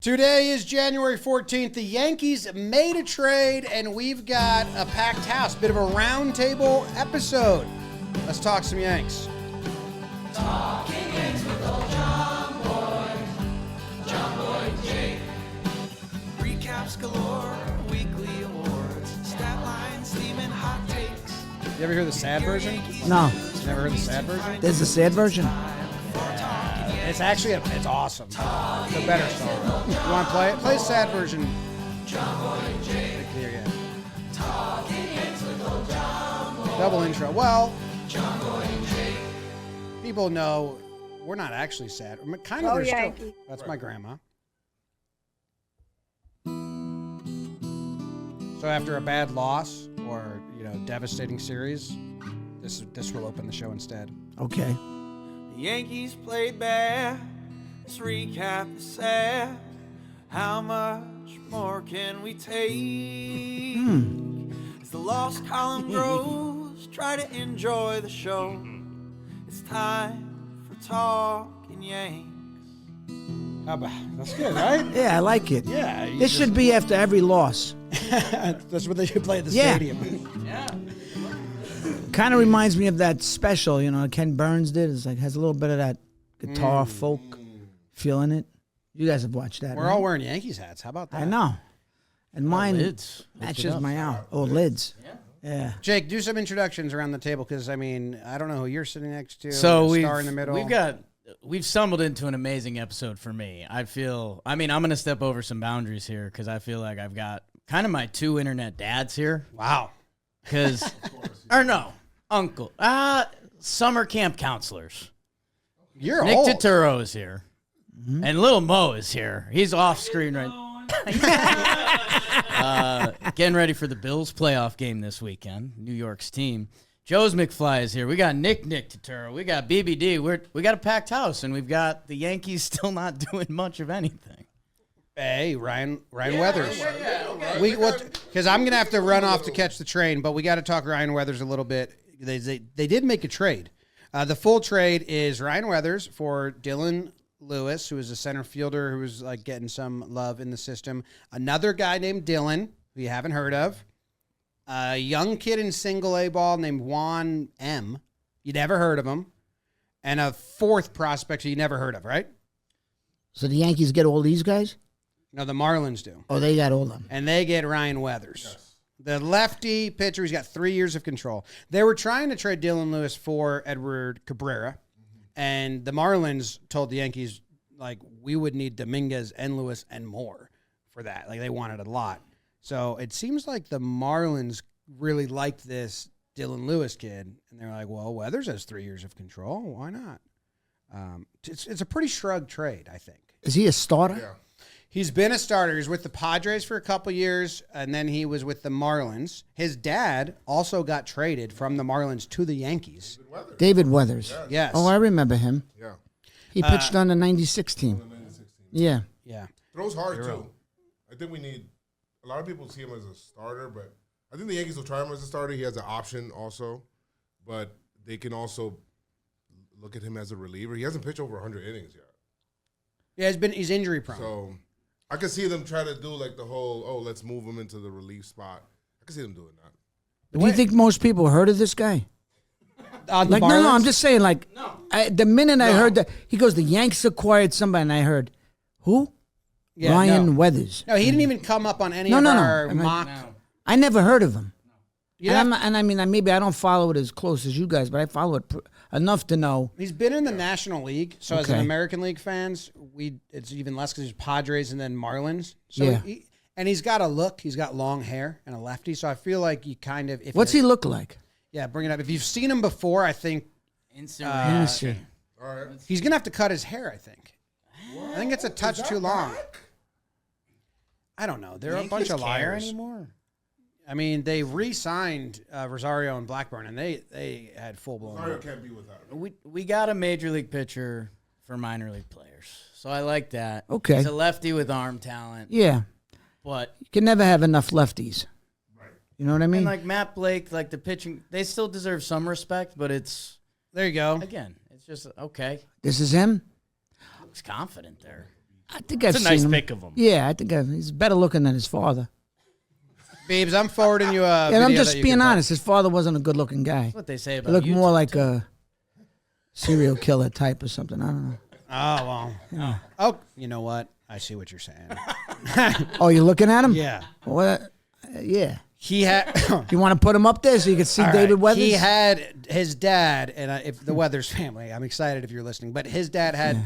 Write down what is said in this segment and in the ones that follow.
Today is January 14th. The Yankees made a trade, and we've got a packed house. Bit of a roundtable episode. Let's talk some Yanks. Talking Yanks with old John Boy, Jake. Recaps galore, weekly awards, stat lines, steaming hot takes. You ever hear the sad version? No. You never heard the sad version? There's a sad version? It's actually, it's awesome. It's a better song. You want to play it? Play the sad version. Here, yeah. Double intro. Well, people know we're not actually sad. Kind of. Yankee. That's my grandma. So after a bad loss or devastating series, this will open the show instead. Okay. The Yankees played bad. Let's recap the sad. How much more can we take? As the lost column grows, try to enjoy the show. It's time for Talkin Yanks. How about that's good, right? Yeah, I like it. Yeah. This should be after every loss. That's what they should play at the Yeah. stadium. Yeah. Kind of reminds me of that special, Ken Burns did. It's like has a little bit of that guitar folk feel in it. You guys have watched that. We're right? all wearing Yankees hats. How about that? I know. And mine lids. matches my out. Oh, lids. Yeah. Jake, do some introductions around the table because I don't know who you're sitting next to. So a star in the middle. we've stumbled into an amazing episode for me. I'm going to step over some boundaries here because I feel like I've got kind of my two internet dads here. Wow. Uncle. Summer camp counselors. You're Nick old. Turturro is here. And Lil Mo is here. He's off screen right getting ready for the Bills playoff game this weekend. New York's team. Joe's McFly is here. We got Nick Turturro. We got BBD. We got a packed house, and we've got the Yankees still not doing much of anything. Hey, Ryan Weathers. Because I'm gonna have to run off to catch the train, but we got to talk Ryan Weathers a little bit. They did make a trade. The full trade is Ryan Weathers for Dylan Lewis, who is a center fielder who was like getting some love in the system. Another guy named Dylan, who you haven't heard of. A young kid in single A ball named Juan M. You never heard of him. And a fourth prospect who you never heard of, right? So the Yankees get all these guys? No, the Marlins do. Oh, they got all of them. And they get Ryan Weathers. Yes. The lefty pitcher, he's got 3 years of control. They were trying to trade Dylan Lewis for Edward Cabrera, and the Marlins told the Yankees, like, we would need Dominguez and Lewis and more for that. Like, they wanted a lot. So it seems like the Marlins really liked this Dylan Lewis kid, and they're like, well, Weathers has 3 years of control. Why not? It's a pretty shrug trade, I think. Is he a starter? Yeah. He's been a starter. He was with the Padres for a couple years, and then he was with the Marlins. His dad also got traded from the Marlins to the Yankees. David Weathers. Yes. Oh, I remember him. Yeah. He pitched on the 96 team. Yeah. Yeah. Throws hard, too. I think we need – a lot of people see him as a starter, but I think the Yankees will try him as a starter. He has an option also, but they can also look at him as a reliever. He hasn't pitched over 100 innings yet. Yeah, he's injury prone. So I could see them try to do like the whole, let's move him into the relief spot. I could see them doing that. Do you think most people heard of this guy? Like, no, I'm just saying, like, the minute I heard that, he goes, the Yanks acquired somebody, and I heard, who? Yeah, Ryan Weathers. No, he didn't even come up on any No, of no, no. our I mean, mock. I never heard of him. Yeah. And I mean, maybe I don't follow it as close as you guys, but I follow it enough to know. He's been in the National League, so as an Okay. American League fans, it's even less because he's Padres and then Marlins. So Yeah. and he's got a look. He's got long hair and a lefty, so I feel like you kind of. What's he look like? Yeah, bring it up. If you've seen him before, I think Instant Let me reaction. see. All right. he's gonna have to cut his hair. I think. I think it's a touch too long. I don't know. There are a bunch of liars. Anymore? I mean, they re-signed Rosario and Blackburn, and they had full blown. Mario can't be without him. We got a major league pitcher for minor league players, so I like that. Okay. He's a lefty with arm talent, Yeah. but You can never have enough lefties. Right. You know what I mean? and like Matt Blake, like the pitching, they still deserve some respect, but it's There you go. again, it's just okay. This is him? Looks confident there. I think I've It's a seen nice him. pick of him. Yeah, I think he's better looking than his father. Babes, I'm forwarding you a And I'm video just that you being can honest. His father wasn't a good-looking guy. That's what they say He about looked you more two, like too. a serial killer type or something. I don't know. Oh, well. Oh, you know what? I see what you're saying. Oh, you're looking at him? Yeah. What? Yeah. He had... You want to put him up there so you can see All David right. Weathers? He had his dad, and if the Weathers family, I'm excited if you're listening, but his dad had...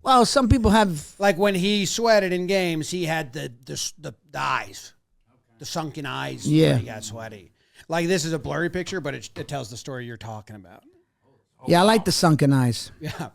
Well, some people have... Like when he sweated in games, he had the eyes, the sunken eyes. Yeah. When he got sweaty. Like this is a blurry picture, but it tells the story you're talking about. Yeah, I like the sunken eyes. Yeah.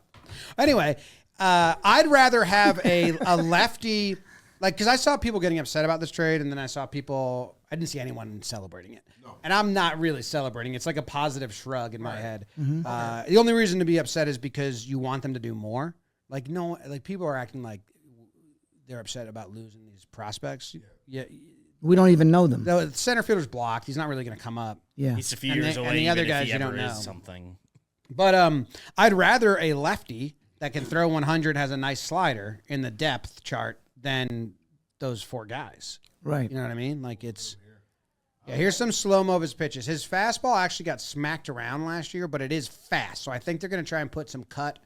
Anyway, I'd rather have a lefty, like because I saw people getting upset about this trade, and then I didn't see anyone celebrating it. No. And I'm not really celebrating. It's like a positive shrug in my head. Mm-hmm. The only reason to be upset is because you want them to do more. Like no, like people are acting like they're upset about losing these prospects. Yeah. We don't even know them. The center fielder's blocked. He's not really going to come up. Yeah. He's a few And years the- away. and the even other if guys he you ever don't know. is something. But I'd rather a lefty that can throw 100, has a nice slider in the depth chart than those four guys. Right. You know what I mean? Like it's... Yeah, here's some slow-mo of his pitches. His fastball actually got smacked around last year, but it is fast. So I think they're going to try and put some cut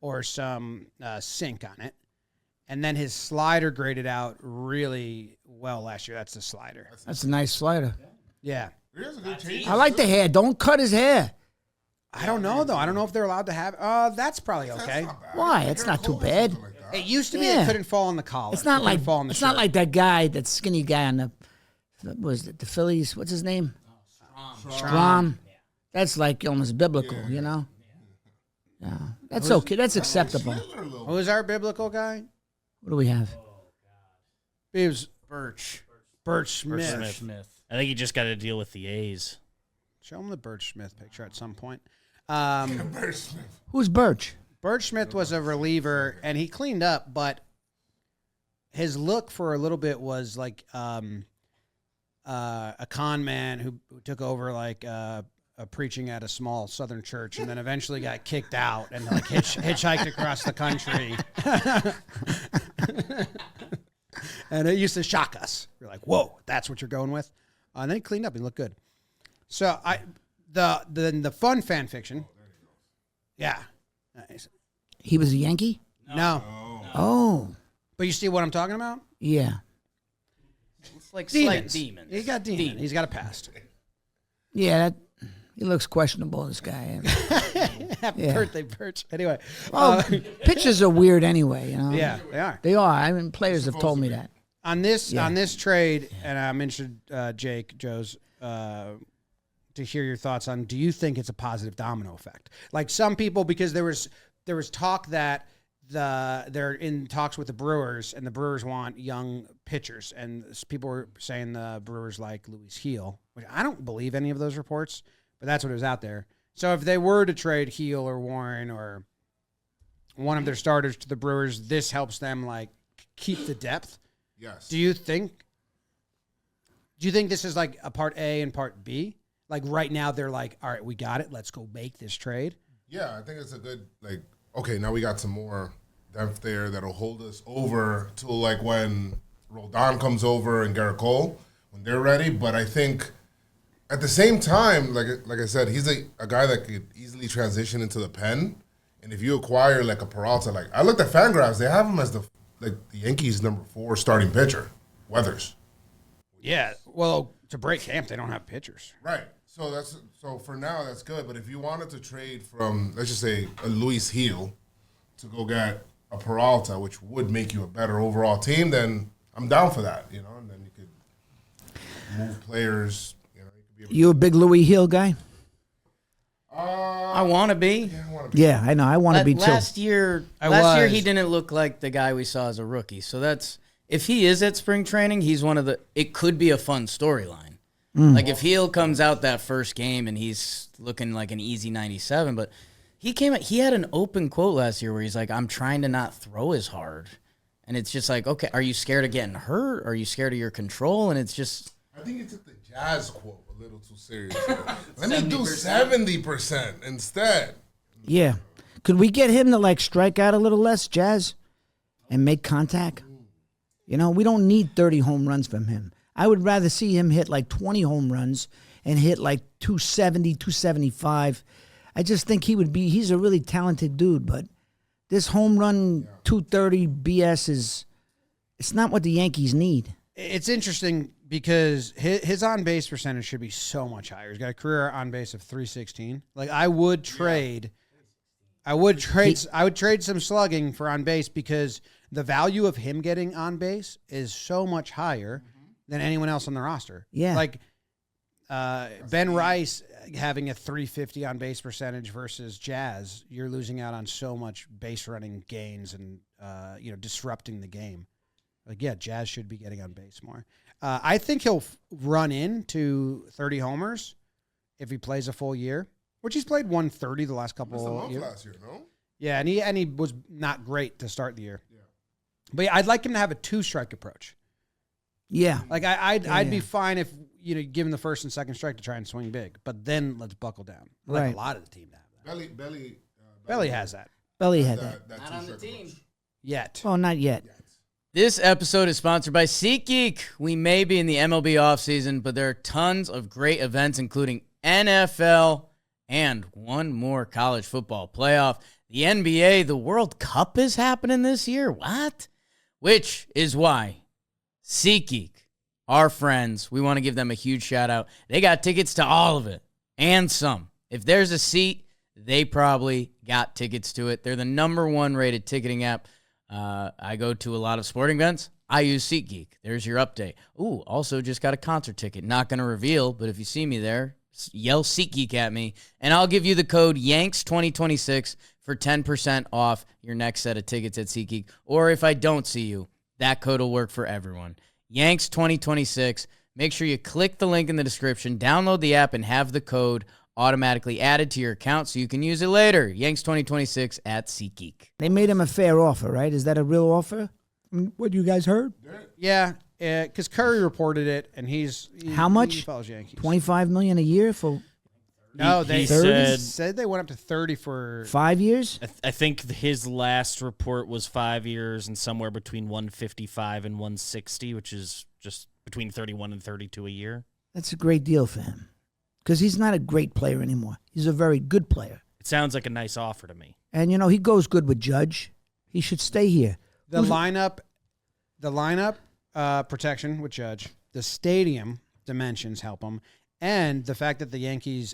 or some sink on it. And then his slider graded out really well last year. That's the slider. That's a nice slider. Yeah. Here's a good change. I like the hair. Don't cut his hair. I don't know, though. I don't know if they're allowed to have... that's probably okay. Why? It's not too bad. It used to be Yeah. it couldn't fall on the collar. It's not It like couldn't fall on the it's not shirt. like that guy, that skinny guy on the what was it, the Phillies? What's his name? Strom. That's like almost biblical, you know. Yeah, that's okay. That's acceptable. Who's our biblical guy? What do we have? It was Birch. Birch Smith. Birch Smith. I think he just got to deal with the A's. Show him the Birch Smith picture at some point. Who's Birch? Birch Smith was a reliever, and he cleaned up, but his look for a little bit was like a con man who took over like a preaching at a small southern church, and then eventually got kicked out and like hitchhiked across the country. And it used to shock us. We're like, "Whoa, that's what you're going with?" And then he cleaned up. He looked good. So the fun fan fiction. Yeah. Nice. He was a Yankee? No. Oh, But you see what I'm talking about? yeah. It's like slight Demons. demons. He got demon. He's got a past. Yeah, he looks questionable, this guy. Happy Yeah. birthday, Birch. Anyway. Well, pitchers are weird anyway, you know. Yeah, they are. They are. I mean, players have told me that. On this trade, and I'm interested, Joe's, to hear your thoughts on, do you think it's a positive domino effect? Like some people, because there was talk that they're in talks with the Brewers, and the Brewers want young pitchers, and people were saying the Brewers like Luis Heel, which I don't believe any of those reports, but that's what was out there. So if they were to trade Heel or Warren or one of their starters to the Brewers, this helps them like keep the depth. Yes. Do you think this is like a part A and part B? Like right now they're like, all right, we got it. Let's go make this trade. Yeah, I think it's a good, like, okay, now we got some more depth there that'll hold us over till like when Rodon comes over and Garrett Cole, when they're ready. But I think at the same time, like I said, he's a guy that could easily transition into the pen. And if you acquire like a Peralta, like I looked at Fangraphs, they have him as the Yankees' number 4 starting pitcher, Weathers. Yeah. Well, to break camp, they don't have pitchers. Right. So for now that's good. But if you wanted to trade from, let's just say, a Luis Heel to go get a Peralta, which would make you a better overall team, then I'm down for that. You know, and then you could move players. You know, you could be You a big Louis Hill guy? I want to be. Yeah, I want to be. Yeah, I know. I want to be too. Last year he didn't look like the guy we saw as a rookie. So that's, if he is at spring training, he's one of the, it could be a fun storyline. Like if Heel comes out that first game and he's looking like an easy 97, but he had an open quote last year where he's like, I'm trying to not throw as hard. And it's just like, okay, are you scared of getting hurt? Are you scared of your control? And it's just, I think you took the Jazz quote a little too seriously. Let me do 70% instead. Yeah. Could we get him to like strike out a little less, Jazz? and make contact. You know, we don't need 30 home runs from him. I would rather see him hit like 20 home runs and hit like 270, 275. I just think he's a really talented dude, but this home run 230 BS it's not what the Yankees need. It's interesting because his on base percentage should be so much higher. He's got a career on base of 316. Like I would trade some slugging for on base because the value of him getting on base is so much higher than anyone else on the roster. Yeah. Like Ben Rice having a 350 on base percentage versus Jazz, you're losing out on so much base running gains and disrupting the game. Like, yeah, Jazz should be getting on base more. I think he'll run into 30 homers if he plays a full year, which he's played 130 the last couple of years. Last year, no? Yeah, and he was not great to start the year. Yeah. But yeah, I'd like him to have a 2-strike approach. Yeah. Like I'd be fine if give him the first and second strike to try and swing big, but then let's buckle down. Like a lot of the team have that. Belly has that. Belly had that. Not on the team. Yet. Well, not yet. This episode is sponsored by SeatGeek. We may be in the MLB offseason, but there are tons of great events, including NFL and one more college football playoff. The NBA, the World Cup is happening this year. What? Which is why SeatGeek, our friends, we want to give them a huge shout out. They got tickets to all of it and some. If there's a seat, they probably got tickets to it. They're the #1 rated ticketing app. I go to a lot of sporting events. I use SeatGeek. There's your update. Ooh, also just got a concert ticket. Not going to reveal, but if you see me there, yell SeatGeek at me, and I'll give you the code YANKS2026 for 10% off your next set of tickets at SeatGeek. Or if I don't see you, that code will work for everyone. YANKS2026. Make sure you click the link in the description, download the app, and have the code automatically added to your account so you can use it later. Yanks2026 at SeatGeek. They made him a fair offer, right? Is that a real offer? What you guys heard? Yeah, because Curry reported it, and how much? He follows Yankees. $25 million a year for? No, they he said they went up to 30 for 5 years. I think his last report was 5 years and somewhere between 155 and 160, which is just between 31 and 32 a year. That's a great deal for him. Because he's not a great player anymore. He's a very good player. It sounds like a nice offer to me. And, he goes good with Judge. He should stay here. The lineup protection with Judge, the stadium dimensions help him, and the fact that the Yankees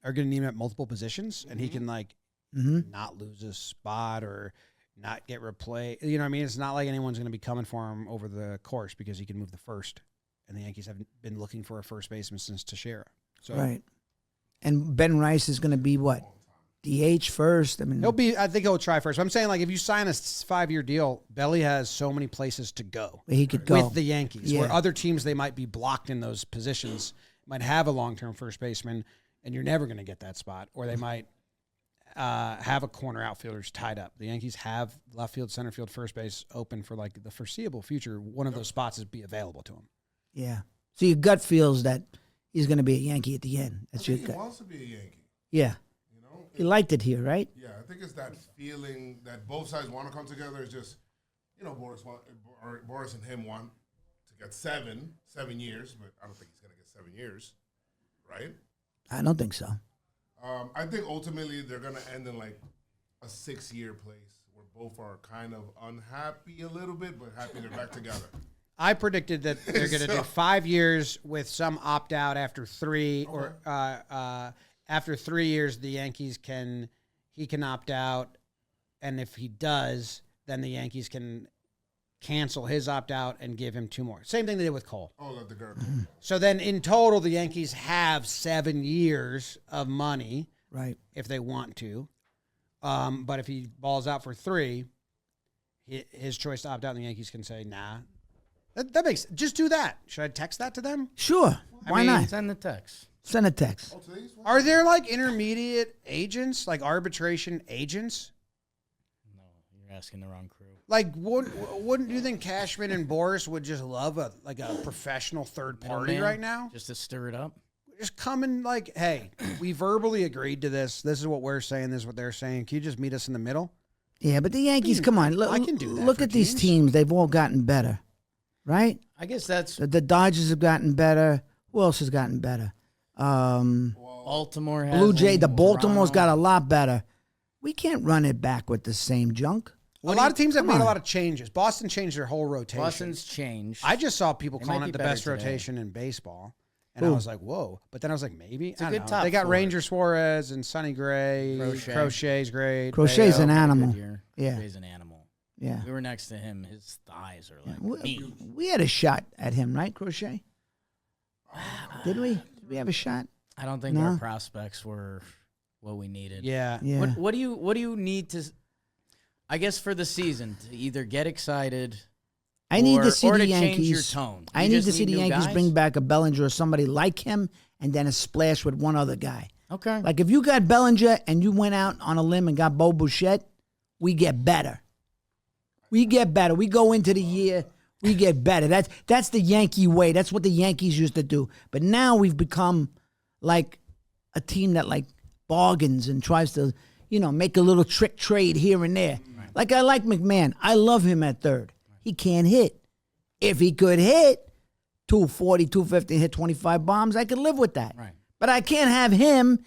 are going to need him at multiple positions, and he can, not lose a spot or not get replaced. You know what I mean? It's not like anyone's going to be coming for him over the course because he can move the first. And the Yankees have been looking for a first baseman since Teixeira. So right. And Ben Rice is going to be what? DH first? I mean, I think he'll try first. But I'm saying, if you sign a 5-year deal, Belly has so many places to go. He could go. With the Yankees. Where other teams, they might be blocked in those positions, might have a long-term first baseman, and you're never going to get that spot. Or they might have a corner outfielders tied up. The Yankees have left field, center field, first base open for the foreseeable future. One of those spots is be available to him. Yeah. So your gut feels that he's going to be a Yankee at the end. That's your gut. He wants to be a Yankee. Yeah. He liked it here, right? Yeah, I think it's that feeling that both sides want to come together. It's just, Boris and him want to get 7 years, but I don't think he's going to get 7 years, right? I don't think so. I think ultimately they're going to end in a 6-year place where both are kind of unhappy a little bit, but happy they're back together. I predicted that they're going to do 5 years with some opt-out after 3, or after 3 years, the Yankees can opt out, and if he does, then the Yankees can cancel his opt-out and give him 2 more. Same thing they did with Cole. Oh, let the girl. So then in total, the Yankees have 7 years of money, right? If they want to. But if he balls out for 3, his choice to opt out, the Yankees can say, nah. That makes, just do that. Should I text that to them? Sure. Why not? Send the text. Send a text. Are there intermediate agents, arbitration agents? No, you're asking the wrong crew. Wouldn't you think Cashman and Boris would just love a professional third party right now? Just to stir it up? Just come and hey, we verbally agreed to this. This is what we're saying. This is what they're saying. Can you just meet us in the middle? Yeah, but the Yankees, come on. I can do that Look for at these teams. teams. They've all gotten better, right? I guess that's The Dodgers have gotten better. Who else has gotten better? Baltimore has Blue Jay. The them, Baltimore's got Toronto. a lot better. We can't run it back with the same junk. A lot of teams have come made a on. lot of changes. Boston changed their whole rotation. Boston's changed. I just saw people They calling might it be the better best today. rotation in baseball. And I Who? was like, whoa. But then I was like, maybe. a I good don't know. top They got four. Ranger Suarez and Sonny Gray. Crochet. Crochet's great. Crochet's Bayo. an animal. Good year. Yeah. He's an animal. Yeah. We were next to him. His thighs are like We, meat. we had a shot at him, right, Crochet? Did we? Did we have a shot? I don't think No. our prospects were what we needed. Yeah. Yeah. What do you need to? I guess for the season to either get excited. I need or- to see or the to change your Yankees. tone. I You need just to see the new Yankees guys? bring back a Bellinger or somebody like him, and then a splash with one other guy. Okay. Like if you got Bellinger and you went out on a limb and got Bo Bichette, we get better. We get better. We go into the year, we get better. That's the Yankee way. That's what the Yankees used to do. But now we've become like a team that like bargains and tries to, make a little trick trade here and there. Like I like McMahon. I love him at third. He can't hit. If he could hit 240, 250, hit 25 bombs, I could live with that. Right. But I can't have him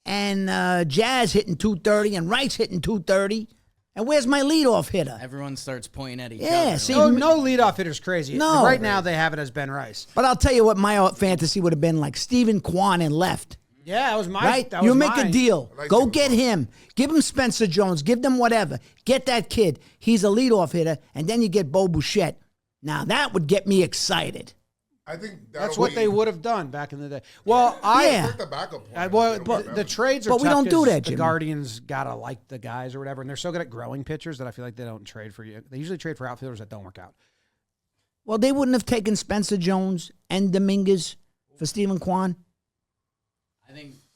and Jazz hitting 230 and Rice hitting 230. And where's my leadoff hitter? Everyone starts pointing at each Yeah, other. see, No, no leadoff hitter's crazy. No. Right now they have it as Ben Rice. But I'll tell you what my fantasy would have been like Steven Kwan in left. Yeah, that was my Right? That You was make mine. a deal. I like Go Steven get Kwan. him. Give him Spencer Jones. Give them whatever. Get that kid. He's a leadoff hitter. And then you get Bo Bichette. Now that would get me excited. I think That's what they would have done back in the day. Well, Yeah. The backup point. Well, They don't but have the that. trades are But we tough don't do 'cause that, The Jimmy. Guardians gotta like the guys or whatever, and they're so good at growing pitchers that I feel like they don't trade for you. They usually trade for outfielders that don't work out. Well, they wouldn't have taken Spencer Jones and Dominguez for Steven Kwan.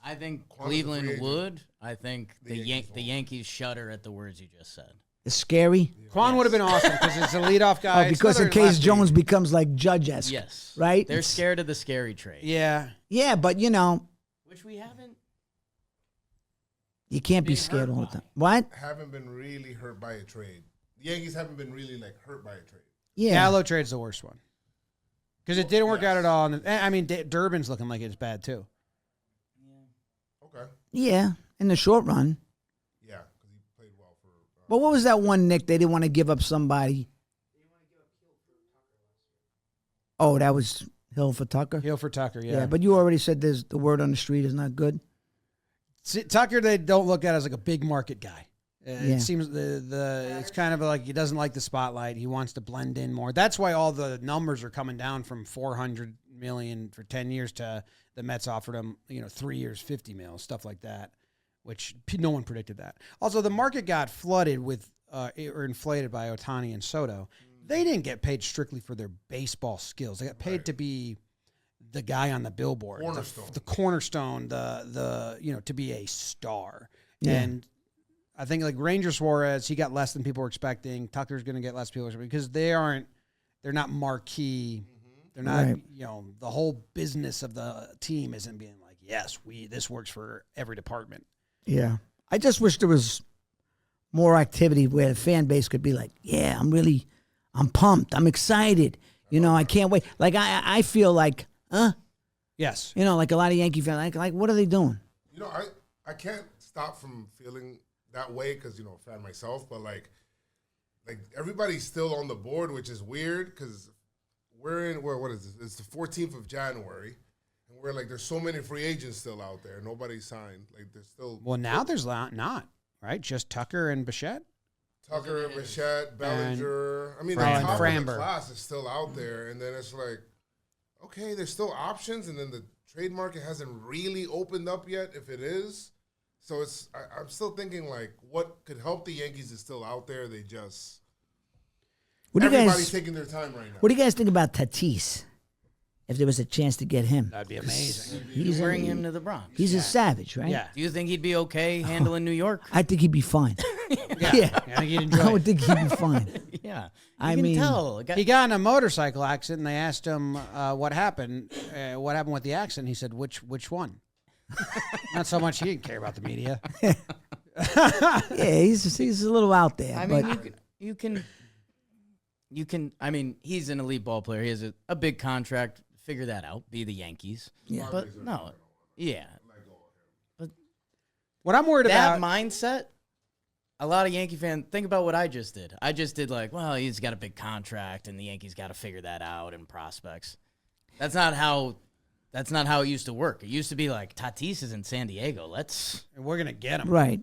I think Kwan's a free Cleveland agent. would. I think The Yankees the Yankees shudder at the words you just said. It's scary. Quan would have been awesome because it's a leadoff guy. Oh, It's because in another case lefty. Jones becomes like Judge-esque. Yes. Right? They're It's- scared of the scary trade. Yeah, Yeah, but Which we haven't. you can't be Being scared hurt all the by. time. What? Haven't been really hurt by a trade. The Yankees haven't been really hurt by a trade. Yeah. Gallo trade's the worst one because it didn't work out at all. And I mean, Durbin's looking like it's bad too. Okay. Yeah, in the short run. Yeah, because he played well for. But what was that one, Nick? They didn't want to give up somebody. Oh, that was Hill for Tucker? Hill for Tucker, Yeah, but you already said there's the word on the street is not good. See, Tucker, they don't look at as like a big market guy. Yeah. It seems it's kind of like he doesn't like the spotlight. He wants to blend in more. That's why all the numbers are coming down from $400 million for 10 years to the Mets offered him 3 years, $50 million, stuff like that, which no one predicted that. Also, the market got flooded with or inflated by Ohtani and Soto. They didn't get paid strictly for their baseball skills. They got paid to be the guy on the billboard, Cornerstone. the cornerstone, the to be a star. Yeah. And I think like Ranger Suarez, he got less than people were expecting. Tucker's going to get less people because they're not marquee. They're not, Right. the whole business of the team isn't being like, yes, this works for every department. Yeah. I just wish there was more activity where the fan base could be like, yeah, I'm pumped. I'm excited. I can't wait. Like, I feel like, Yes. like a lot of Yankee fans, like what are they doing? I can't stop from feeling that way because, a fan myself, but like everybody's still on the board, which is weird because what is this? It's the 14th of January. And we're like, there's so many free agents still out there. Nobody signed. Like, there's still Well, now there's not, right? Just Tucker and Bichette. Tucker, Bichette, Bellinger. I mean, the Fran- top of the Framber. class is still out there. And then it's like, okay, there's still options. And then the trade market hasn't really opened up yet, if it is. So I'm still thinking, like, what could help the Yankees is still out there. They just, everybody's taking their time right now. What do you guys think about Tatis? If there was a chance to get him, That'd be amazing. Bring him to the Bronx. He's a savage, right? Yeah. Do you think he'd be okay handling New York? I think he'd be fine. Yeah. I think you'd enjoy I it. would think he'd be fine. Yeah. I You can mean- tell. He got in a motorcycle accident, and they asked him what happened. What happened with the accident? He said, "Which one?" Not so much. He didn't care about the media. Yeah, he's a little out there. I but mean, you can. I mean, he's an elite ball player. He has a big contract. Figure that out. Be the Yankees. Yeah. But no. Yeah. What I'm worried That about. mindset, a lot of Yankee fans, think about what I just did. I just did like, well, he's got a big contract and the Yankees got to figure that out and prospects. That's not how it used to work. It used to be like, Tatis is in San Diego. Let's We're gonna get him. right.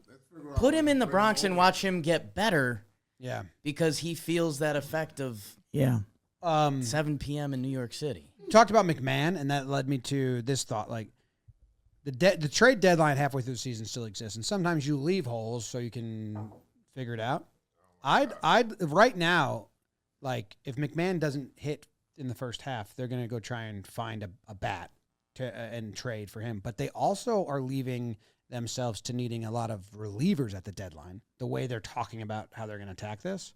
put him in the Bronx and watch him get better Yeah. because he feels that effect of Yeah. 7 p.m. in New York City. Talked about McMahon, and that led me to this thought: like the trade deadline halfway through the season still exists, and sometimes you leave holes so you can figure it out. I'd right now, like if McMahon doesn't hit in the first half, they're gonna go try and find a bat and trade for him. But they also are leaving themselves to needing a lot of relievers at the deadline. The way they're talking about how they're gonna attack this,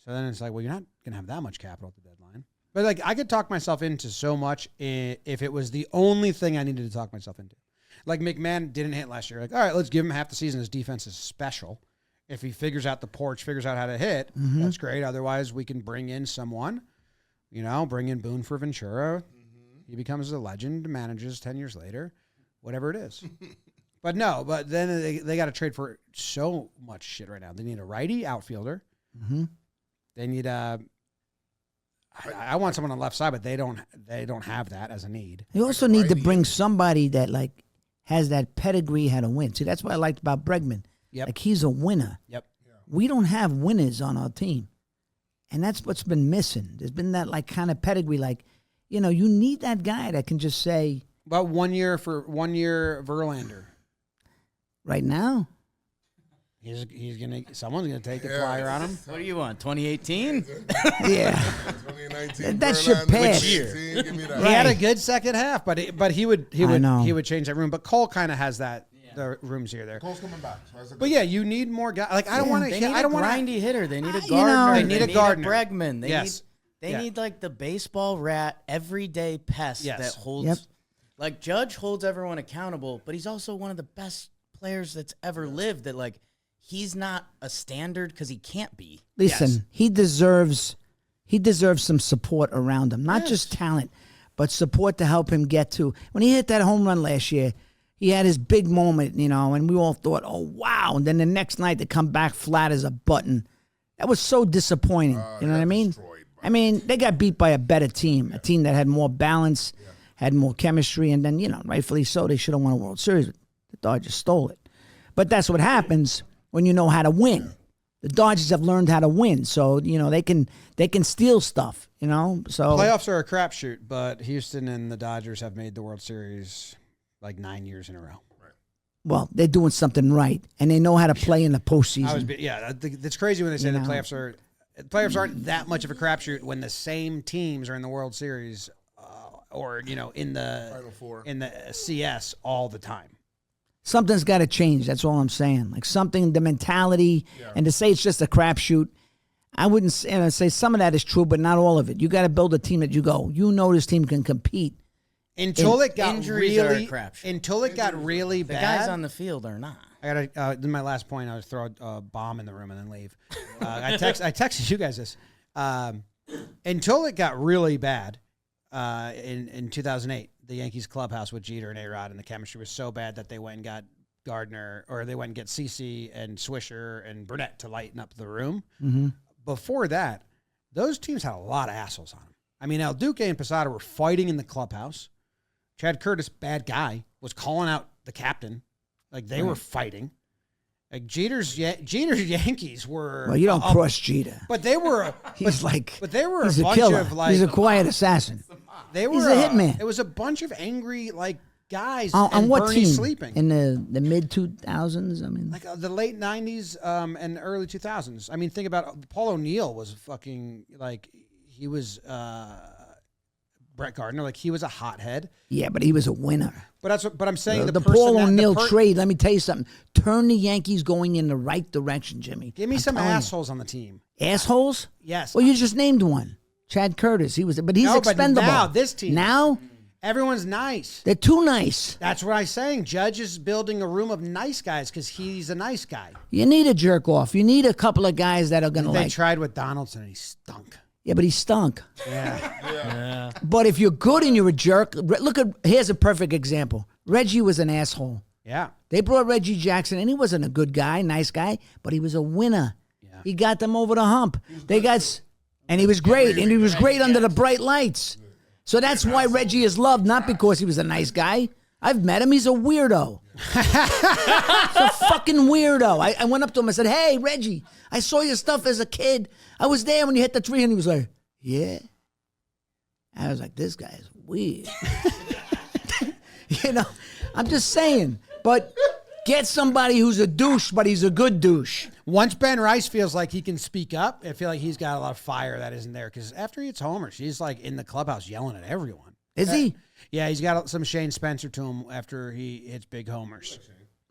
so then it's like, well, you're not gonna have that much capital at the deadline. But like I could talk myself into so much if it was the only thing I needed to talk myself into. Like McMahon didn't hit last year. Like, all right, let's give him half the season. His defense is special. If he figures out the porch, figures out how to hit, that's great. Otherwise, we can bring in someone, bring in Boone for Ventura. He becomes a legend, manages 10 years later, whatever it is. But then they got to trade for so much shit right now. They need a righty outfielder. They need a... I want someone on the left side, but they don't have that as a need. You also need to bring somebody that like has that pedigree, how to win. See, that's what I liked about Bregman. Yep. Like he's a winner. Yep. We don't have winners on our team, and that's what's been missing. There's been that like kind of pedigree. Like, you need that guy that can just say About 1 year Verlander. right now. Someone's gonna take a flyer on him. What do you want, 2018? Yeah, 2019 That should Verlander, pass. which year? Give me that. He had a good second half, but he would know. change that room. But Cole kind of has that the rooms here there. Cole's coming back. So that's a But good- yeah, you need more guys. Like I don't want They to. need I don't a want grindy hitter. They need a you Gardner. know- They need a Gardner. Bregman. They Yeah. need like the baseball rat, everyday pest Yes. that holds. Yep. Like Judge holds everyone accountable, but he's also one of the best players that's ever lived. That like he's not a standard because he can't be. listen, Yes. he deserves some support around him, not just talent, but support to help him get to. When he hit that home run last year, he had his big moment, and we all thought, oh wow, and then the next night they come back flat as a button. That was so disappointing. You know what I mean? destroyed, I mean, they got beat by a better team, a team that had more balance, had more chemistry, and then, rightfully so, they should have won a World Series. The Dodgers stole it. But that's what happens when you know how to win. The Dodgers have learned how to win, so, they can steal stuff, So Playoffs are a crapshoot, but Houston and the Dodgers have made the World Series like 9 years in a row. well, they're doing something right, and they know how to play in the postseason. That's crazy when they say You the know. playoffs aren't that much of a crapshoot when the same teams are in the World Series or in the Final Four. in the CS all the time. Something's got to change. That's all I'm saying. Like something, the mentality, and to say it's just a crapshoot, I wouldn't say some of that is true, but not all of it. You got to build a team that this team can compete. Until it got Injuries are a really crapshoot. until it got really The bad. guys on the field are not. I gotta. Then my last point, I was throw a bomb in the room and then leave. I texted you guys this. Until it got really bad in 2008, the Yankees clubhouse with Jeter and A-Rod, and the chemistry was so bad that they went and got Gardner, or they went and get CC and Swisher and Burnett to lighten up the room. Before that, those teams had a lot of assholes on them. I mean, El Duque and Posada were fighting in the clubhouse. Chad Curtis, bad guy, was calling out the captain. Like, they were fighting. Like, Jeter's Yankees were... Well, you don't cross Jeter. But they were... He's But they were he's a a bunch killer. of, like... He's a quiet assassin. They were he's a hitman. It was a bunch of angry, like, guys On and what Bernie team? sleeping. In the mid-2000s? I mean... Like the late 90s and early 2000s. I mean, think about Paul O'Neill was fucking, like, he was... Brett Gardner, like he was a hothead. Yeah, but he was a winner. But I'm saying The Paul O'Neill trade, let me tell you something. Turn the Yankees going in the right direction, Jimmy. Give me I'm some telling you. assholes on the team. Assholes? Yes. Well, you just named one. Chad Curtis. But he's No, but expendable. now, this team. Now? Everyone's nice. They're too nice. That's what I'm saying. Judge is building a room of nice guys because he's a nice guy. You need a jerk off. You need a couple of guys that are going to They like. tried with Donaldson and he stunk. Yeah, but he stunk. Yeah. But if you're good and you're a jerk, here's a perfect example. Reggie was an asshole. Yeah. They brought Reggie Jackson, and he wasn't a good guy, nice guy, but he was a winner. Yeah. He got them over the hump. And he was great, and he was great under the bright lights. So that's why Reggie is loved, not because he was a nice guy. I've met him. He's a weirdo. He's a fucking weirdo. I went up to him and said, hey, Reggie, I saw your stuff as a kid. I was there when you hit the tree. And he was like, yeah. I was like, this guy is weird. I'm just saying. But get somebody who's a douche, but he's a good douche. Once Ben Rice feels like he can speak up, I feel like he's got a lot of fire that isn't there. Because after he hits homers, he's like in the clubhouse yelling at everyone. Is he? Yeah, he's got some Shane Spencer to him after he hits big homers.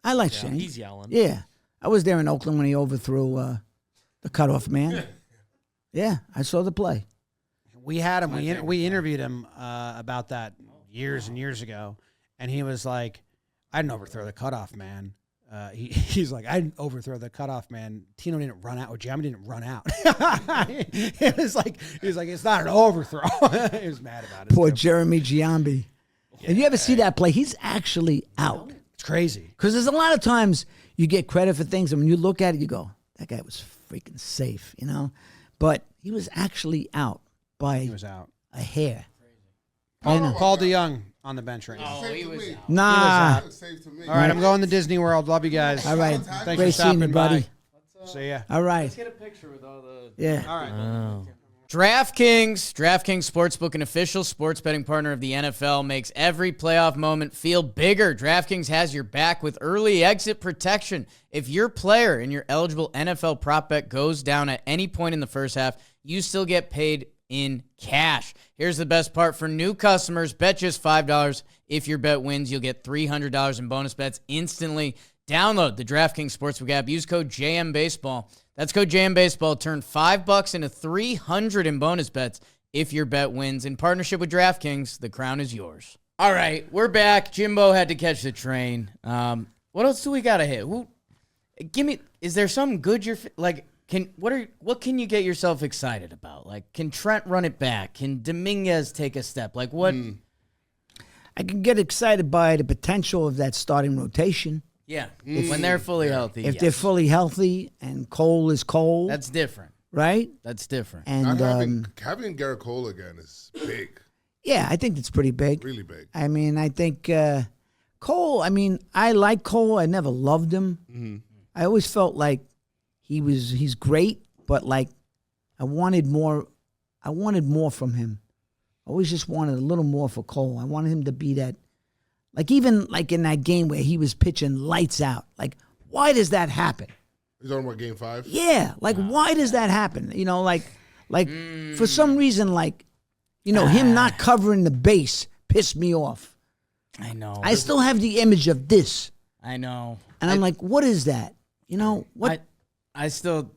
I like Shane. He's yelling. Yeah. I was there in Oakland when he overthrew the cutoff man. Yeah, I saw the play. We had him. We interviewed him about that years and years ago. And he was like, I didn't overthrow the cutoff man. He's like, I didn't overthrow the cutoff man. Tino didn't run out. Or Giambi didn't run out. He was like, it's not an overthrow. He was mad about it. Poor Jeremy Giambi. Did you ever see that play? He's actually out. It's crazy. Because there's a lot of times you get credit for things, and when you look at it, you go, that guy was freaking safe, But he was actually out by a hair. Paul DeYoung on the bench right now. Nah. All right, I'm going to Disney World. Love you guys. All right. Thanks Great for stopping seeing you, buddy. by. See ya. All right. Let's get a picture with all the... Yeah. All right. DraftKings Sportsbook, an official sports betting partner of the NFL, makes every playoff moment feel bigger. DraftKings has your back with early exit protection. If your player in your eligible NFL prop bet goes down at any point in the first half, you still get paid in cash. Here's the best part for new customers. Bet just $5. If your bet wins, you'll get $300 in bonus bets instantly. Download the DraftKings Sportsbook app. Use code JMBaseball. That's code JMBaseball. Turn $5 into $300 in bonus bets if your bet wins. In partnership with DraftKings, the crown is yours. All right, we're back. Jimbo had to catch the train. What else do we got to hit? Is there something good what can you get yourself excited about? Like, can Trent run it back? Can Dominguez take a step? Like, what? I can get excited by the potential of that starting rotation. Yeah, when they're fully healthy. If they're fully healthy and Cole is Cole. That's different. Right? That's different. And having Garrett Cole again is big. Yeah, I think it's pretty big. Really big. I mean, I think Cole, I like Cole. I never loved him. Mm-hmm. I always felt like he's great, but like I wanted more from him. I always just wanted a little more for Cole. I wanted him to be that, like even like in that game where he was pitching lights out. Like, why does that happen? You're talking about Game 5? Yeah, like why does that happen? For some reason, him not covering the base pissed me off. I know. I still have the image of this. I know. And I'm like, what is that? What? I still...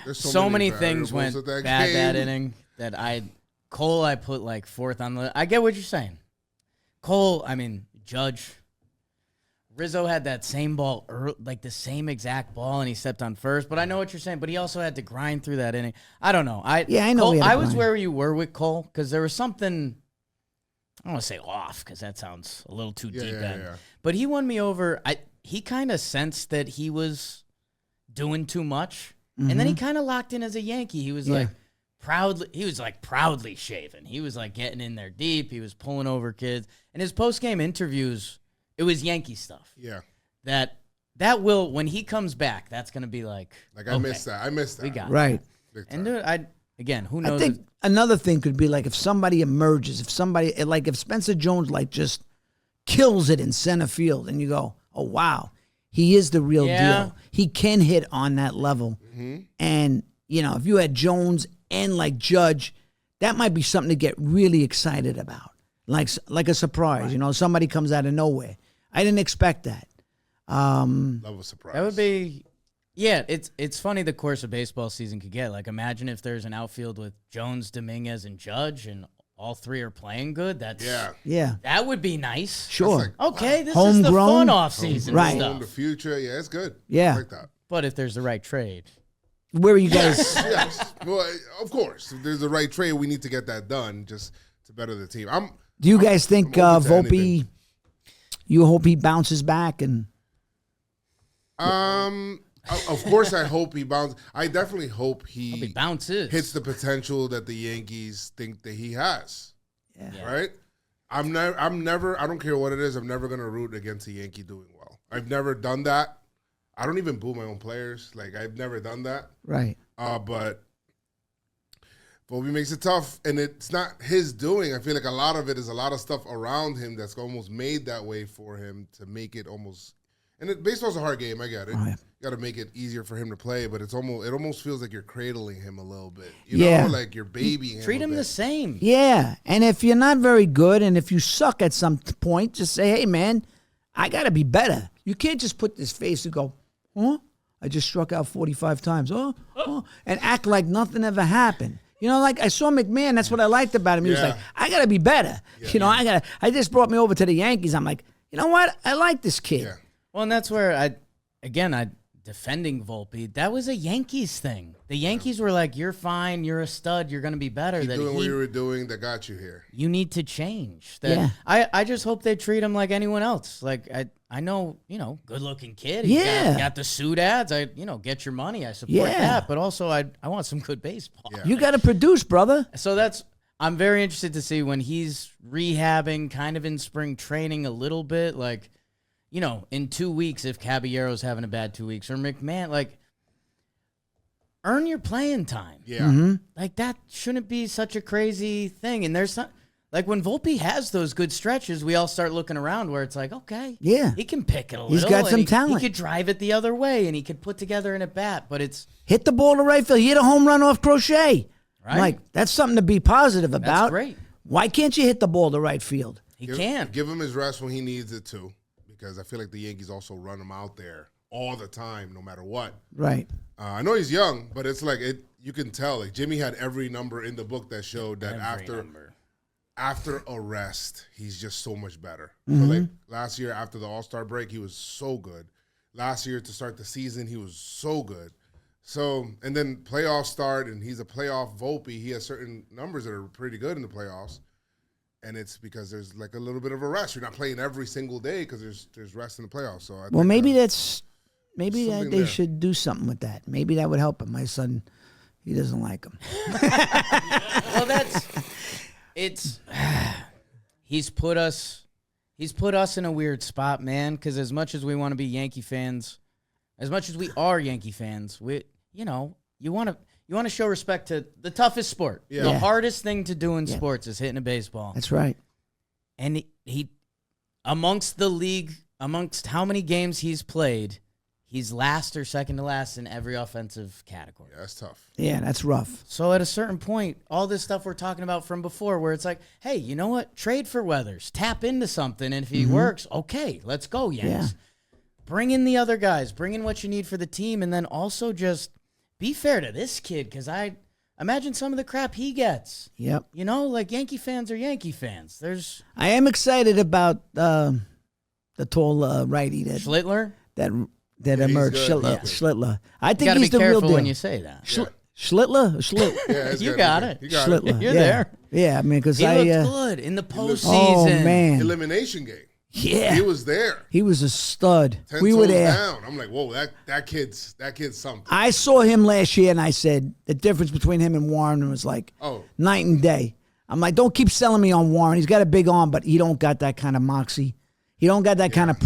There's so many things went at that bad game. that inning that Cole I put like fourth on the... I get what you're saying. Cole, Judge. Rizzo had that same ball, like the same exact ball, and he stepped on first. But I know what you're saying. But he also had to grind through that inning. I don't know. I know. Cole, I was where you were with Cole because there was something... I don't want to say off because that sounds a little too deep end. Yeah. But he won me over. He kind of sensed that he was doing too much. Mm-hmm. And then he kind of locked in as a Yankee. He was proudly shaven. He was like getting in there deep. He was pulling over kids. And his post-game interviews, it was Yankee stuff. Yeah. That will, when he comes back, that's going to be like I missed that. We got right. And again, who knows? I think another thing could be like if somebody emerges, if Spencer Jones just kills it in center field and you go, oh, wow, he is the real deal. He can hit on that level. Mm-hmm. And, if you had Jones and Judge, that might be something to get really excited about. Like a surprise, right. Somebody comes out of nowhere. I didn't expect that. Love a surprise. That would be... Yeah, it's funny the course of baseball season could get. Like, imagine if there's an outfield with Jones, Dominguez, and Judge, and all three are playing good, Yeah. that would be nice. Sure. like, Okay, this is the Homegrown. fun off-season Right. stuff. The future, yeah, it's good. Yeah. I like that. But if there's the right trade. Where are you guys? Yes, well, of course. If there's the right trade, we need to get that done just to better the team. Do you guys think I'm open to Volpe? anything. You hope he bounces back and Of course, I hope he bounces. I definitely hope He bounces. hits the potential that the Yankees think that he has. Yeah. Right? I'm never. I don't care what it is. I'm never gonna root against a Yankee doing well. I've never done that. I don't even boo my own players. Like I've never done that. right. But Volpe makes it tough, and it's not his doing. I feel like a lot of it is a lot of stuff around him that's almost made that way for him to make it almost. And baseball's a hard game. I get it. Oh, yeah. You got to make it easier for him to play, but it almost feels like you're cradling him a little bit. Yeah. Know, like you're babying him. Treat a him bit. the same. Yeah, and if you're not very good, and if you suck at some point, just say, "Hey, man, I got to be better." You can't just put this face and go, "Huh? I just struck out 45 times, and act like nothing ever happened. You know, like I saw McMahon. That's what I liked about him. He was Yeah. like, "I got to be better." You know, I just brought me over to the Yankees. I'm like, you know what? I like this kid. Yeah. Well, and that's where I defending Volpe. That was a Yankees thing. The Yankees were like, "You're fine. You're a stud. You're going to be better." Keep That doing what you were doing that got you here. you need to change. That Yeah. I just hope they treat him like anyone else. Like I know, good looking kid. He's Yeah. got the suit ads. Get your money. I support Yeah. that. But also I want some good baseball. Yeah. You got to produce, brother. So I'm very interested to see when he's rehabbing, kind of in spring training a little bit, like, in 2 weeks if Caballero's having a bad 2 weeks or McMahon, like, earn your playing time. Yeah. Like, that shouldn't be such a crazy thing. And there's not, like, when Volpe has those good stretches, we all start looking around where it's like, okay, Yeah. he can pick it a little. He's got and some he talent. He could drive it the other way, and he could put together an at-bat, but it's Hit the ball to right field. He hit a home run off Crochet. Right. Like, that's something to be positive about. that's great. Why can't you hit the ball to right field? He can. Give him his rest when he needs it too, because I feel like the Yankees also run him out there all the time, no matter what. Right. I know he's young, but it's like you can tell. Like Jimmy had every number in the book that showed that after a rest, he's just so much better. So like last year after the All-Star break, he was so good. Last year to start the season, he was so good. So, and then playoffs start, and he's a playoff Volpe. He has certain numbers that are pretty good in the playoffs, and it's because there's like a little bit of a rest. You're not playing every single day because there's rest in the playoffs. So, Well, maybe they they there. should do something with that. Maybe that would help him. My son, he doesn't like him. Well, he's put us in a weird spot, man, because as much as we want to be Yankee fans, as much as we are Yankee fans, you want to show respect to the toughest sport. Yeah. The Yeah. hardest thing to do in sports is hitting a baseball. That's right. And he amongst the league, amongst how many games he's played, he's last or second to last in every offensive category. Yeah, that's tough. Yeah, that's rough. So at a certain point, all this stuff we're talking about from before, where it's like, hey, you know what? Trade for Weathers. Tap into something, and if he works, okay, let's go, Yanks. Yeah. Bring in the other guys. Bring in what you need for the team, and then also just be fair to this kid, because I imagine some of the crap he gets. Yep. Like Yankee fans are Yankee fans. There's I am excited about the tall righty Schlittler. that he's emerged. good. Schlittler. He's Schlittler. I You think got to be he's the real careful deal. when you say that. Schlittler? Or Schlitt? Yeah, it's You good. got It's it. good. You got Schlittler. You're yeah. there. Yeah, I mean, because He I. looked good in the postseason. Oh man. Elimination game. Yeah. He was there. He was a stud. 10 We were toes there. down. I'm like, whoa, that kid's something. I saw him last year, and I said the difference between him and Warren was like night and day. I'm like, don't keep selling me on Warren. He's got a big arm, but he don't got that kind of moxie. He don't got that kind of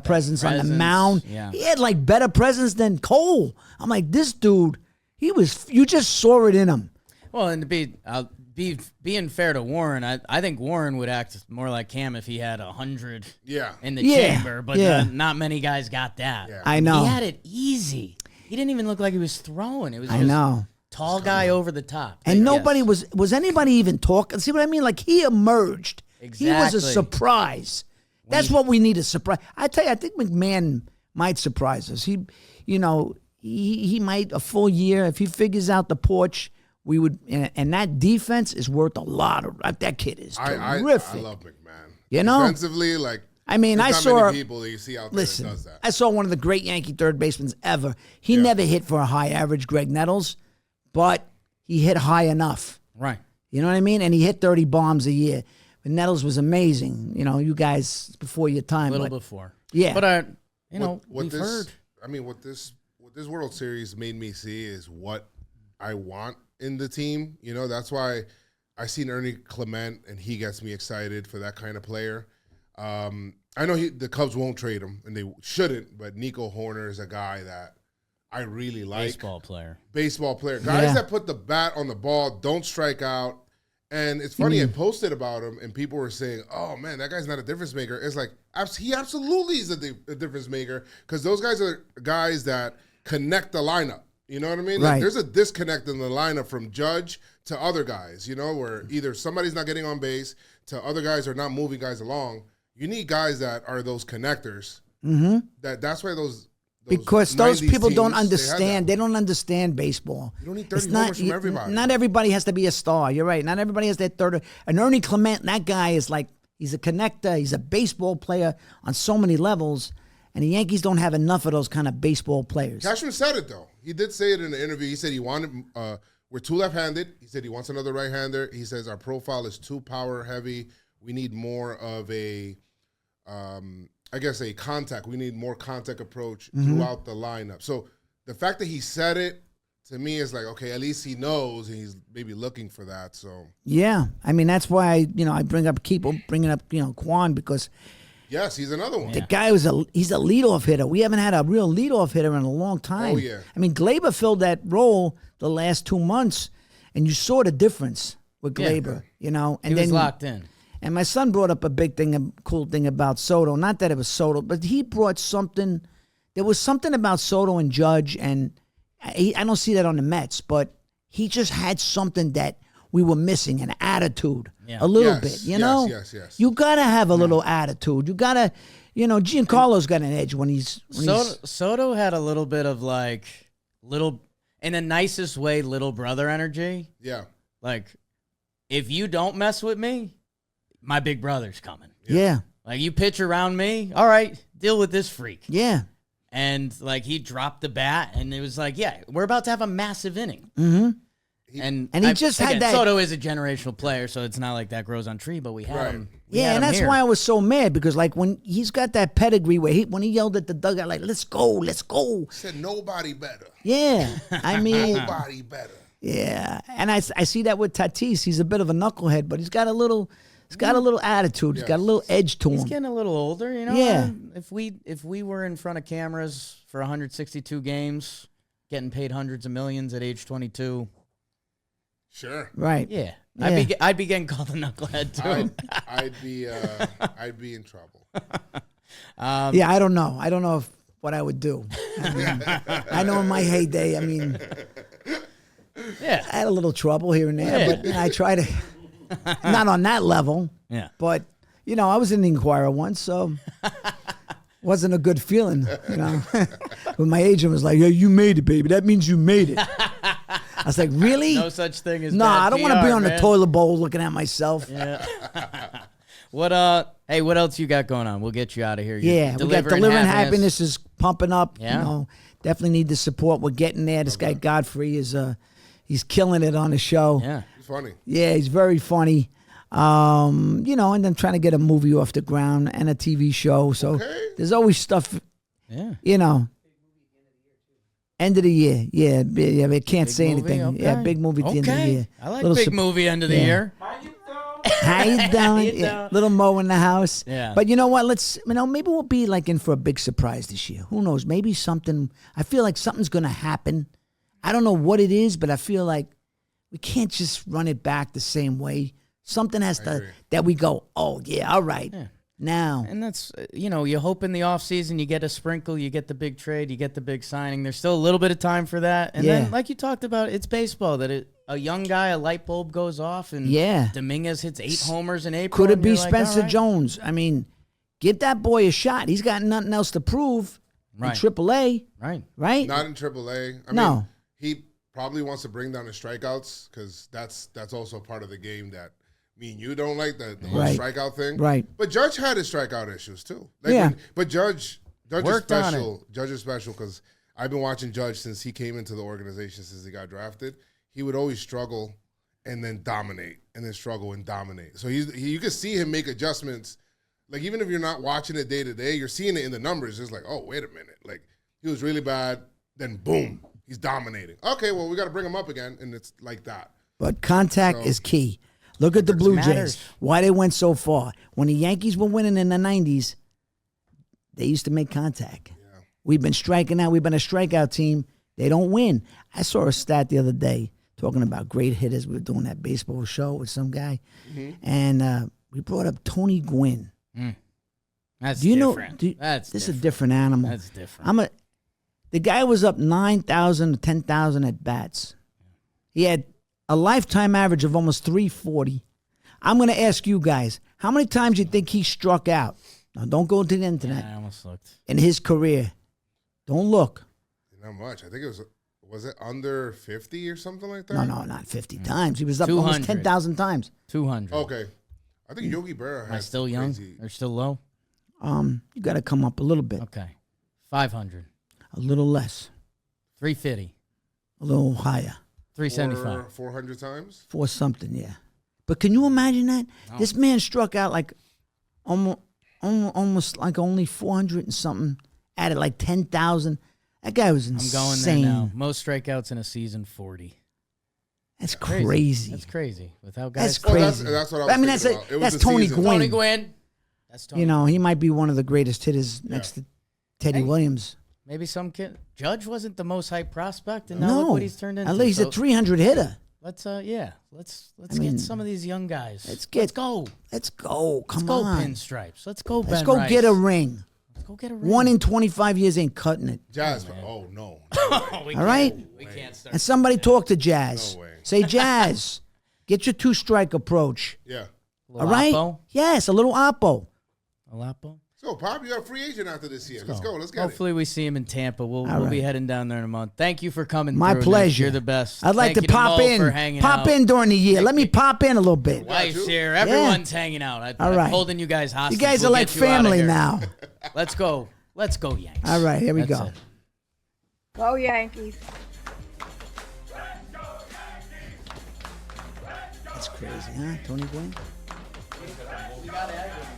presence on the presence, mound. yeah. He had like better presence than Cole. I'm like, this dude, you just saw it in him. Well, and being fair to Warren, I think Warren would act more like Cam if he had 100 Yeah. in the Yeah, chamber, but yeah. not many guys got that. Yeah. I know. He had it easy. He didn't even look like he was throwing. It was I just know. tall guy over the top. And Yes. nobody was anybody even talking? See what I mean? Like he emerged. He was a Exactly. surprise. That's what we need, a surprise. I tell you, I think McMahon might surprise us. He might a full year if he figures out the porch we would, and that defense is worth a lot. That kid is terrific. I love McMahon. You know? Defensively, like, I mean, there's I not saw. many people that you see out there Listen, that does that. I saw one of the great Yankee third basemen ever. He never hit for a high average, Greg Nettles, but he hit high enough. Right. You know what I mean? And he hit 30 bombs a year. But Nettles was amazing. You know, you guys before your time. A little before. Yeah. But What we've heard. I mean, what this World Series made me see is what I want in the team. You know, that's why I seen Ernie Clement, and he gets me excited for that kind of player. I know the Cubs won't trade him, and they shouldn't, but Nico Horner is a guy that I really like. Baseball player. Guys that put the bat on the ball, don't strike out. And it's funny, I posted about him, and people were saying, oh, man, that guy's not a difference maker. It's like, he absolutely is a difference maker, because those guys are guys that connect the lineup. You know what I mean? Right. Like, there's a disconnect in the lineup from Judge to other guys, you know, where either somebody's not getting on base to other guys are not moving guys along. You need guys that are those connectors. Mm-hmm. That's why those because those people teams, don't understand. They don't understand baseball. You don't need 30 homers from everybody. Not everybody has to be a star. You're right. Not everybody has that third. And Ernie Clement, that guy is like, he's a connector. He's a baseball player on so many levels. And the Yankees don't have enough of those kind of baseball players. Cashman said it, though. He did say it in the interview. He said he wanted, we're too left-handed. He said he wants another right-hander. He says our profile is too power-heavy. We need more of a, I guess, a contact. We need more contact approach throughout the lineup. So the fact that he said it, to me, is like, okay, at least he knows, and he's maybe looking for that. So yeah, I mean, that's why I keep bringing up Quan, because yes, he's another one. the guy he's a leadoff hitter. We haven't had a real leadoff hitter in a long time. Oh, yeah. I mean, Glaber filled that role the last 2 months, and you saw the difference with Glaber. You know, and He was then locked in. And my son brought up a cool thing about Soto. Not that it was Soto, but he brought something. There was something about Soto and Judge, and I don't see that on the Mets, but he just had something that we were missing, an attitude, a little bit, you know? Yes. You got to have a little attitude. You got to, Giancarlo's got an edge when he's... Soto had a little bit of like, in the nicest way, little brother energy. Yeah. Like, if you don't mess with me, my big brother's coming. Yeah. Like, you pitch around me, all right, deal with this freak. Yeah. And, like, he dropped the bat, and it was like, yeah, we're about to have a massive inning. Mm-hmm. And he just had that. Soto is a generational player, so it's not like that grows on tree, but we had him. Yeah, and that's why I was so mad, because, like, when he's got that pedigree where when he yelled at the dugout, like, let's go. He said nobody better. Yeah. I mean. Nobody better. Yeah. And I see that with Tatis. He's a bit of a knucklehead, but he's got a little attitude. He's got a little edge to him. He's getting a little older, you know. Yeah. If we were in front of cameras for 162 games, getting paid hundreds of millions at age 22. Sure. Right. Yeah. Yeah. I'd be getting called a knucklehead too. I'd be in trouble. Yeah, I don't know. I don't know what I would do. I know in my heyday, I mean, Yeah. I had a little trouble here and there, but I try to, not on that level. Yeah. But, I was in the Inquirer once, so wasn't a good feeling, When my agent was like, yeah, you made it, baby. That means you made it. I was like, really? No such thing as No, bad I don't want to be on PR, the toilet bowl looking at myself. Yeah. What else you got going on? We'll get you out of here. Yeah, we got Delivering Happiness is pumping up. Yeah. Definitely need the support. We're getting there. This guy Godfrey is he's killing it on the show. Yeah. He's funny. Yeah, he's very funny. And then trying to get a movie off the ground and a TV show. So there's always stuff. Yeah. End of the year. Yeah, but I can't say movie? anything. Okay. Yeah, big movie at the end of the year. I like Little big movie end of the year. How you doing? Yeah. Little Mo in the house. Yeah. But you know what? Maybe we'll be like in for a big surprise this year. Who knows? Maybe something. I feel like something's going to happen. I don't know what it is, but I feel like we can't just run it back the same way. Something has to, that we go, oh, yeah, all right. Yeah. Now. And that's, you hope in the offseason you get a sprinkle, you get the big trade, you get the big signing. There's still a little bit of time for that. And then, like you talked about, it's baseball, that a young guy, a light bulb goes off, and Dominguez hits 8 homers in April. Could it be Spencer Jones? I mean, give that boy a shot. He's got nothing else to prove in AAA. Right. Right? Not in AAA. I No. mean, probably wants to bring down his strikeouts because that's also part of the game that me and you don't like, the whole strikeout thing. Right. But Judge had his strikeout issues too. But Judge is special. Judge is special because I've been watching Judge since he came into the organization, since he got drafted. He would always struggle and then dominate, and then struggle and dominate. So you can see him make adjustments. Like, even if you're not watching it day to day, you're seeing it in the numbers. It's like, oh, wait a minute. Like, he was really bad, then boom, he's dominating. Okay, well, we got to bring him up again, and it's like that. But contact is key. Look at the Blue Jays. Why they went so far. When the Yankees were winning in the 90s, they used to make contact. Yeah. We've been striking out. We've been a strikeout team. They don't win. I saw a stat the other day talking about great hitters. We were doing that baseball show with some guy, and we brought up Tony Gwynn. That's different. This is a different animal. That's different. The guy was up 9,000 to 10,000 at bats. He had a lifetime average of almost 340. I'm going to ask you guys, how many times do you think he struck out? Now, don't go to the internet. I almost looked. In his career. Don't look. Not much. I think was it under 50 or something like that? No, not 50 times. He was up almost 10,000 times. 200. Okay. I think Yogi Berra Am I still young? They're still low? You got to come up a little bit. Okay. 500. A little less. 350. A little higher. 375. 400 times? For something, yeah. But can you imagine that? No. This man struck out like almost like only 400 and something. Added like 10,000. That guy was insane. I'm going there now. Most strikeouts in a season, 40. That's crazy. That's crazy. Without guys, that's crazy. That's what I was thinking about. That's Tony Gwynn. Tony Gwynn. That's Tony. You know, he might be one of the greatest hitters next to Teddy Williams. Maybe some kid. Judge wasn't the most hype prospect, and now look what he's turned into. At least a 300 hitter. Let's get some of these young guys. Let's go. Let's go. Come on. on. Let's go pinstripes. Let's go. Let's go get a ring. Go get a ring. 1 in 25 years ain't cutting it. Jazz, no. All right? We can't start. And somebody talk to Jazz. No way. Say, Jazz, get your 2-strike approach. Yeah. All right? Oppo? Yes, a little oppo. A Lapo? So, Pop, you're a free agent after this year. Let's go. Let's get Hopefully we see him in Tampa. We'll be heading down there in a month. Thank you for coming My through, pleasure. Nick. You're the best. I'd like Thank to you pop Mo in. for hanging Pop out. in during the year. Let me pop in a little bit. Wife's here. Everyone's hanging out. All right. I'm holding you guys hostage. You guys are We'll like get you out of family here. now. Let's go. Let's go, Yanks. All right, here we That's go. it. Go Yankees. That's crazy, huh? Tony Gwynn?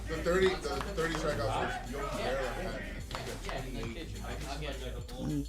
The 30 strikeouts. Yogi Berra had. 20.